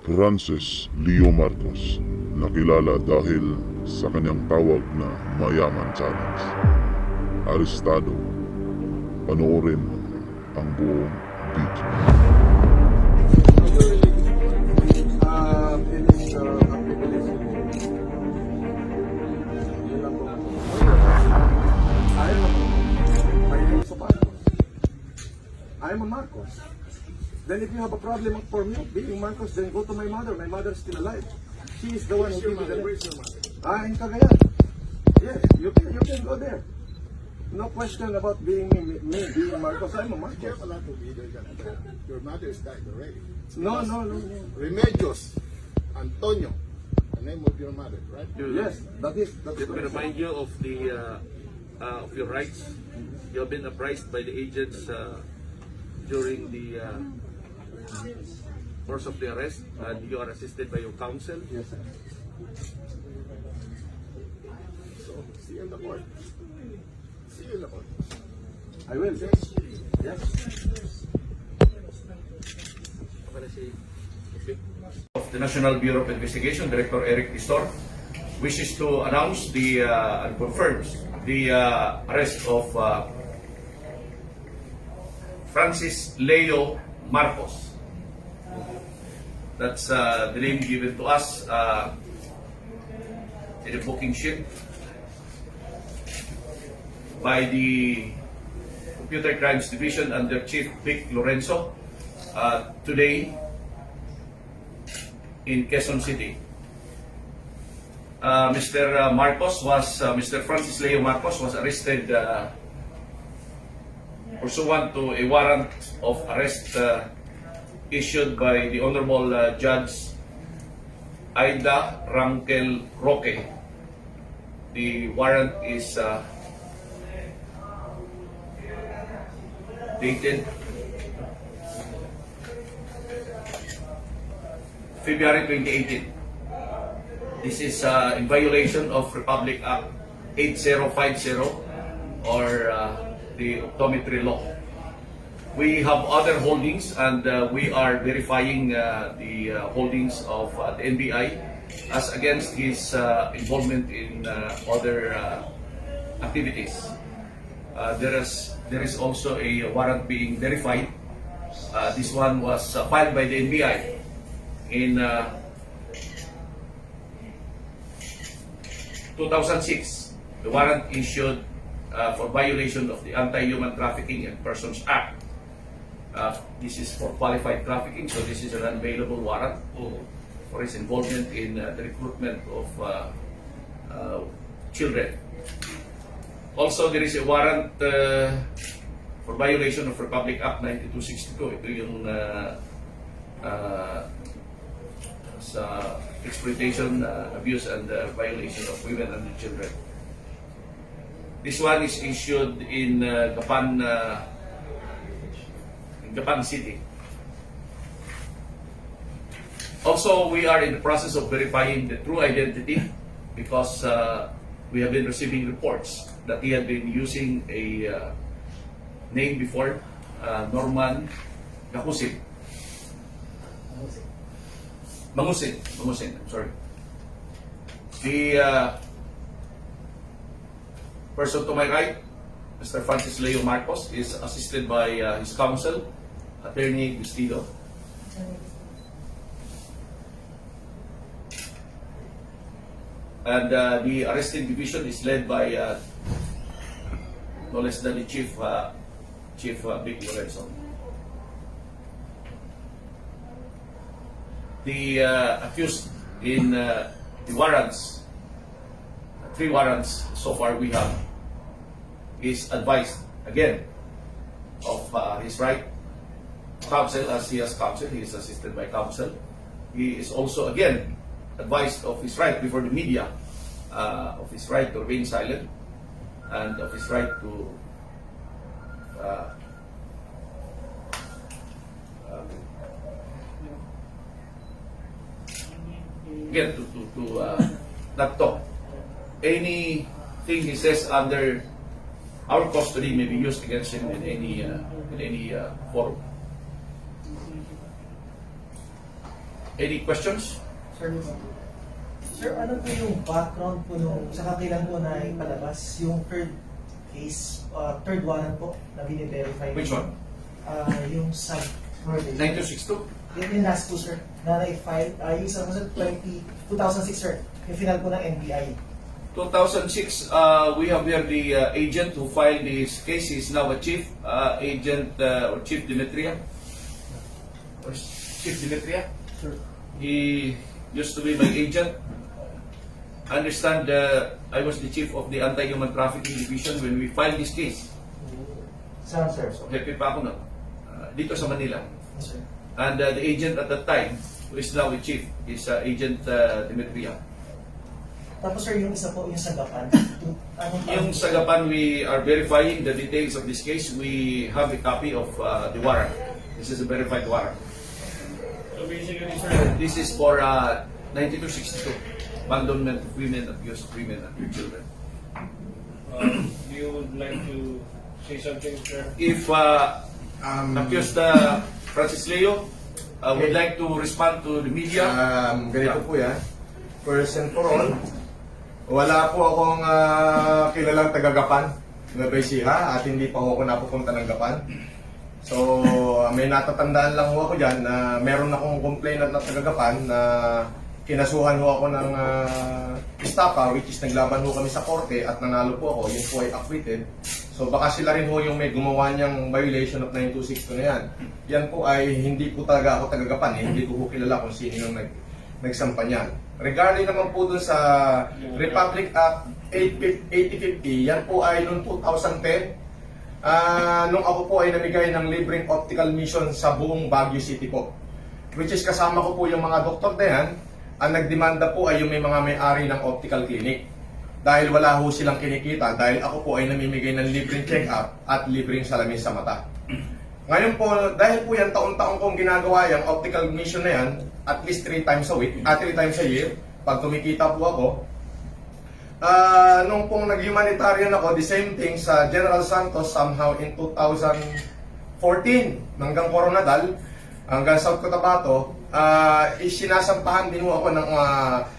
Francis Leo Marcos, nakilala dahil sa kanyang tawag na Mayaman Challenge. Arestado. Panoorin ang buong video. I'm a Marcos. Then if you have a problem for me being Marcos, then go to my mother. My mother is still alive. She is the one who gave me the name. In Cagayan. Yes, you can go there. No question about being me being Marcos. I'm a Marcos. Careful not to be there. Your mother is died already. No. Remedios Antonio, the name of your mother, right? Yes, that's Let me remind you of the of your rights. You have been apprised by the agents during the course of the arrest, and you are assisted by your counsel. Yes, sir. So, see you in the court. See you in the court. I will. Yes. Of the National Bureau of Investigation, Director Eric Istor, wishes to announce and confirms the arrest of Francis Leo Marcos. That's the name given to us in the booking sheet by the Computer Crimes Division under Chief Vic Lorenzo today in Quezon City. Mr. Francis Leo Marcos was arrested pursuant to a warrant of arrest issued by the Honorable Judge Aida Rangel Roque. The warrant is dated February 2018. This is in violation of Republic Act 8050 or the optometry law. We have other holdings, and we are verifying the holdings of the NBI as against his involvement in other activities. There is also a warrant being verified. This one was filed by the NBI in 2006. The warrant issued for violation of the Anti-Human Trafficking and Persons Act. This is for qualified trafficking, so this is an unavailable warrant for his involvement in the recruitment of children. Also, there is a warrant for violation of Republic Act 9262. Ito yung sa exploitation, abuse, and violation of women and children. This one is issued in Gapan City. Also, we are in the process of verifying the true identity because we have been receiving reports that he had been using a name before, Norman Gakusin. Mangusin, I'm sorry. The person to my right, Mr. Francis Leo Marcos, is assisted by his counsel, Attorney Gustido. And the arresting division is led by no less than the Chief Vic Lorenzo. The accused in the warrants, 3 warrants so far we have, is advised again of his right counsel, as he has counsel. He is assisted by counsel. He is also again advised of his right before the media, of his right to remain silent, and of his right to again to not talk. Anything he says under our custody may be used against him in any forum. Any questions? Sir, ano po yung background po nung sa kailan po na ipalabas yung third case, third warrant po na bine-verify? Which one? Yung sa 9262? Yan yung last po, sir, na na-file. Yung isa po sa 2006, sir, yung final po ng NBI. 2006, we have here the agent who filed this case. He is now a chief, agent or Chief Demetria. Or Chief Demetria? Sir. He used to be my agent. I understand I was the chief of the Anti-Human Trafficking Division when we filed this case. Saan, sir? So, happy pa ako na. Dito sa Manila. Yes, sir. And the agent at that time, who is now the chief, is Agent Demetria. Tapos, sir, yung isa po, yung sagapan. Yung sagapan, we are verifying the details of this case. We have a copy of the warrant. This is a verified warrant. So basically, sir, This is for 9262, abandonment of women, abuse of women and their children. you would like to say something, sir? If accused Francis Leo would like to respond to the media, Ganito po yan. First and for all, wala po akong kilalang taga-Gapan na Beisiha at hindi pa ako napupunta ng Gapan. So, may natatandaan lang ho ako dyan na meron akong complainant na taga-Gapan na kinasuhan ho ako ng estafa, which is naglaban ho kami sa korte at nanalo po ako, yun po ay acquitted. So baka sila rin ho yung may gumawa niyang violation of 9262 na yan. Yan po ay hindi po talaga ako taga-Gapan, hindi ko po kilala kung sino yung nagsampa niyan. Regarding naman po dun sa Republic Act 8050, yan po ay noong 2010, nung ako po ay namigay ng libreng optical mission sa buong Baguio City po. Which is kasama ko po yung mga doktor na yan, ang nagdemanda po ay yung may mga may-ari ng optical clinic. Dahil wala ho silang kinikita, dahil ako po ay namimigay ng libreng check-up at libreng salamin sa mata. Ngayon po, dahil po yan taon-taon kong ginagawa yung optical mission na yan, at least 3 times a week, 3 times a year, pag kumikita po ako, nung pong nag-humanitarian ako, the same thing sa General Santos somehow in 2014, hanggang Coronadal, hanggang South Cotabato, sinasampahan din mo ako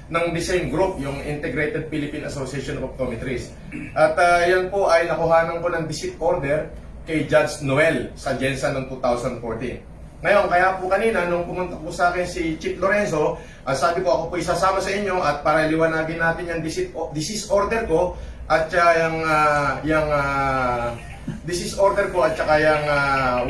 ng the same group, yung Integrated Philippine Association of Optometrists. At yan po ay nakuhanan ko ng visit order kay Judge Noel sa Jensen noong 2014. Ngayon, kaya po kanina, nung pumunta po sa akin si Chief Lorenzo, sabi ko ako po isasama sa inyo at para liwanagin natin yung disease order ko at yung disease order ko at saka yung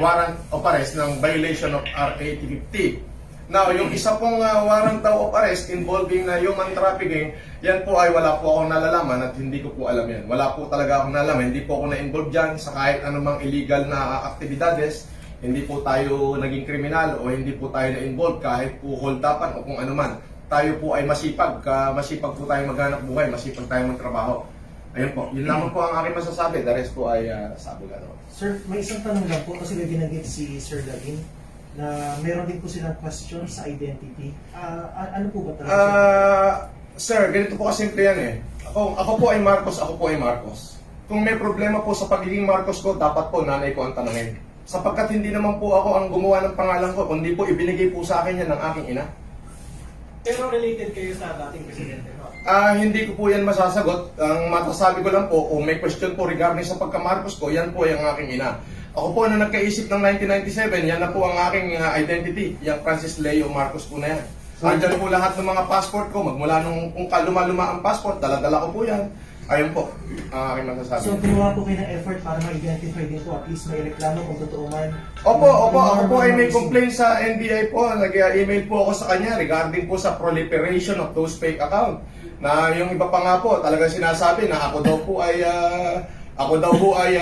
warrant of arrest ng violation of RA 8050. Now, yung isa pong warrant daw of arrest involving na human trafficking, yan po ay wala po akong nalalaman at hindi ko po alam yan. Wala po talaga akong nalalaman, hindi po ako na-involve dyan sa kahit anumang illegal na aktibidades. Hindi po tayo naging kriminal o hindi po tayo na-involve kahit po hold-upan o kung ano man. Tayo po ay masipag, masipag po tayo maghanap buhay, masipag tayo magtrabaho. Ayun po, yun lamang po ang aking masasabi. The rest po ay sabog. Sir, may isang tanong lang po kasi may binanggit si Sir Davin na meron din po silang question sa identity. Ano po ba talaga? Sir, ganito po kasimple yan eh. Ako po ay Marcos, ako po ay Marcos. Kung may problema po sa pagiging Marcos ko, dapat po nanay ko ang tanungin. Sapagkat hindi naman po ako ang gumawa ng pangalan ko, kundi po ibinigay po sa akin yan ng aking ina. Pero related kayo sa dating presidente, no? Hindi ko po yan masasagot. Ang matasabi ko lang po, kung may question po regarding sa pagka-Marcos ko, yan po yung aking ina. Ako po na nagkaisip ng 1997, yan na po ang aking identity, yung Francis Leo Marcos po na yan. Andyan po lahat ng mga passport ko, magmula nung kung kaluma-luma ang passport, dala-dala ko po yan. Ayun po, ang aking masasabi. So, gumawa po kayo ng effort para ma-identify din po, at least may reklamo kung totoo man. Opo, ako po ay may complaint sa NBI po. Nag-email po ako sa kanya regarding po sa proliferation of those fake account. Na yung iba pa nga po, talagang sinasabi na ako daw po ay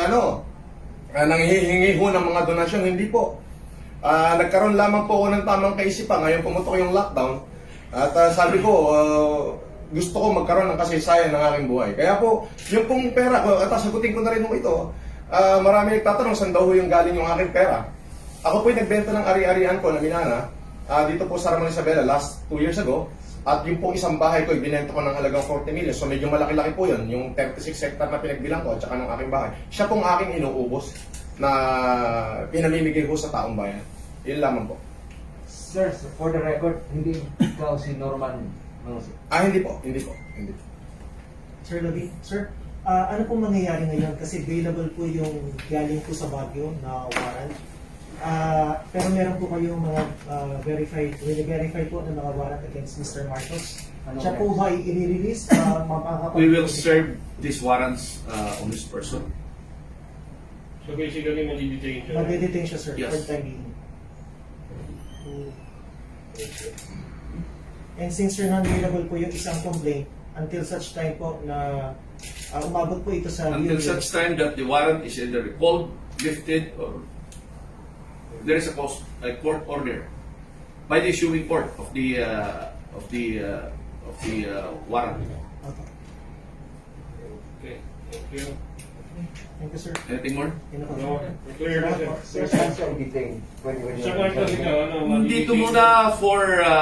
nanghihingi ho ng mga donasyon. Hindi po. Nagkaroon lamang po ako ng tamang kaisipan. Ngayon pumutok yung lockdown. At sabi ko, gusto ko magkaroon ng kasaysayan ng aking buhay. Kaya po, yung pong pera ko, at sagutin ko na rin mo ito, marami nagtatanong saan daw yung galing yung aking pera. Ako po'y nagbenta ng ari-arian ko na minana, dito po sa Ramon Isabela last 2 years ago, at yung pong isang bahay ko, ibinenta ko ng halagang 40 million. So medyo malaki-laki po yun, yung 36 hectare na pinagbilang ko at saka ng aking bahay. Siya pong aking inuubos na pinamimigay ko sa taong bayan. Yun lamang po. Sir, for the record, hindi ikaw si Norman Mangusit. Hindi po, hindi po, hindi po. Sir Labi, sir, ano pong mangyayari ngayon? Kasi available po yung galing po sa Baguio na warrant. Pero meron po kayong mga verify po na mga warrant against Mr. Marcos. Siya po ba i-release? We will serve these warrants on this person. So basically, mali-detain siya. Mag-detain siya, sir, Yes. for the time being. And since sir, non-available po yung isang complaint, until such time po na umabot po ito sa Until UAE. such time that the warrant is either recalled, lifted, or there is a court order by the issuing court of the warrant. Okay. Okay, thank you. Thank you, sir. Anything more? Yun ako. No, clear na, sir. Sir, saan siya i-detain? When Sa Marcos, ikaw, ano, Dito mali-detain. muna for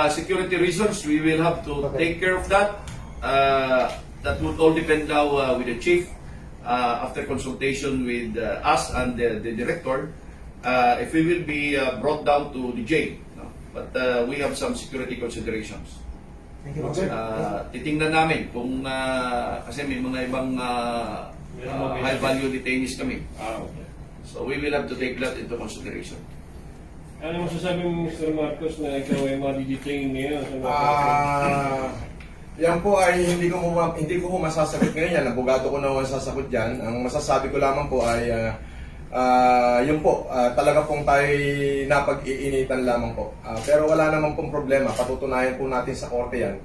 security reasons, we will have to take care of that. That would all depend now with the chief after consultation with us and the director. If we will be brought down to the jail, no? But we have some security considerations. Thank you, sir. Titingnan namin kung kasi may mga ibang high value detainees kami. Okay. So we will have to take that into consideration. Ano masasabi mo, Mr. Marcos, na ikaw ay mali-detain ngayon sa mga Yan po ay hindi ko masasagot ngayon yan. Abogado ko na masasagot yan. Ang masasabi ko lamang po ay yun po, talaga pong tayo napag-iinitan lamang po. Pero wala naman pong problema. Patutunayan po natin sa korte yan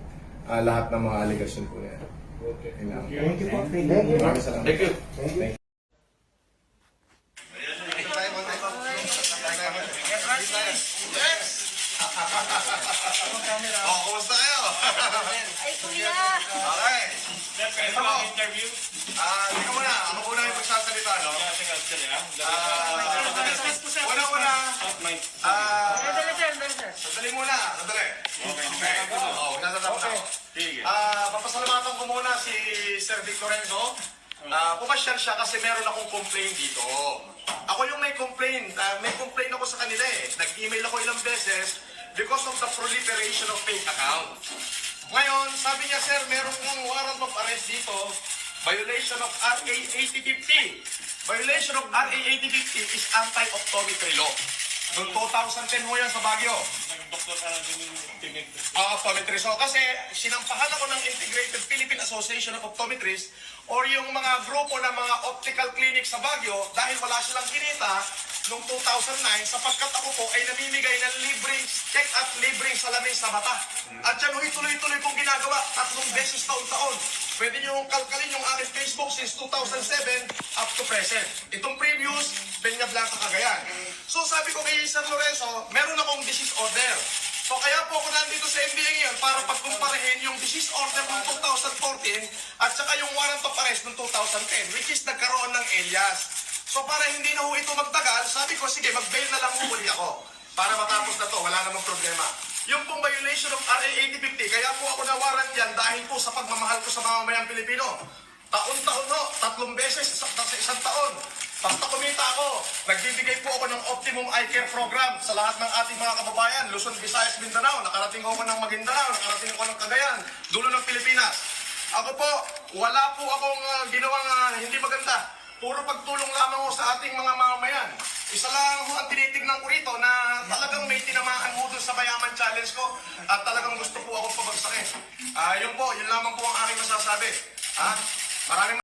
lahat ng mga allegation po yan. Okay. Yun lang. Thank you po. Thank Thank you. you. Maraming salamat. Thank you. Thank you. Kumusta kayo? Ay, kuya! Okay. Ito ang interview. Ikaw muna. Ako muna yung magsasalita, no? Una-una. Dali, sir, dali, sir. Sandali muna. Sandali. Okay. Oo, nasasabi na ako. Papasalamatan ko muna si Sir Vic Lorenzo. Pumasyal siya kasi meron akong complaint dito. Ako yung may complaint. May complaint ako sa kanila eh. Nag-email ako ilang beses because of the proliferation of fake account. Ngayon, sabi niya, sir, meron kang warrant of arrest dito. Violation of RA 8050. Violation of RA 8050 is anti-optometry law. Noong 2010 mo yan sa Baguio. Nag-doktor ka na din yung tinig. Optometry. So kasi sinampahan ako ng Integrated Philippine Association of Optometrists or yung mga grupo ng mga optical clinic sa Baguio dahil wala silang kinita noong 2009 sapagkat ako po ay namimigay ng libreng check at libreng salamin sa mata. At yan huy tuloy-tuloy kong ginagawa 3 beses taon-taon. Pwede nyo kalkalin yung aking Facebook since 2007 up to present. Itong previous, Peña Blanca, Cagayan. So sabi ko kay Sir Lorenzo, meron akong disease order. So kaya po ako nandito sa NBA ngayon para pagkumparahin yung disease order ng 2014 at saka yung warrant of arrest ng 2010 which is nagkaroon ng alias. So para hindi na ho ito magtagal, sabi ko sige mag-bail na lang muli ako para matapos na to, wala namang problema. Yung pong violation of RA 8050, kaya po ako nawaran yan dahil po sa pagmamahal ko sa mamamayang Pilipino. Taon-taon ho, 3 beses sa isang taon. Basta kumita ako, nagbibigay po ako ng Optimum Eye Care Program sa lahat ng ating mga kababayan. Luzon, Visayas, Mindanao, nakarating ako ng Maguindanao, nakarating ako ng Cagayan, dulo ng Pilipinas. Ako po, wala po akong ginawang hindi maganda. Puro pagtulong lamang ho sa ating mga mamamayan. Isa lang ho ang tinitignan ko rito na talagang may tinamaan mo dun sa Mayaman Challenge ko at talagang gusto po akong pabagsakin. Yun po, yun lamang po ang aking masasabi. Maraming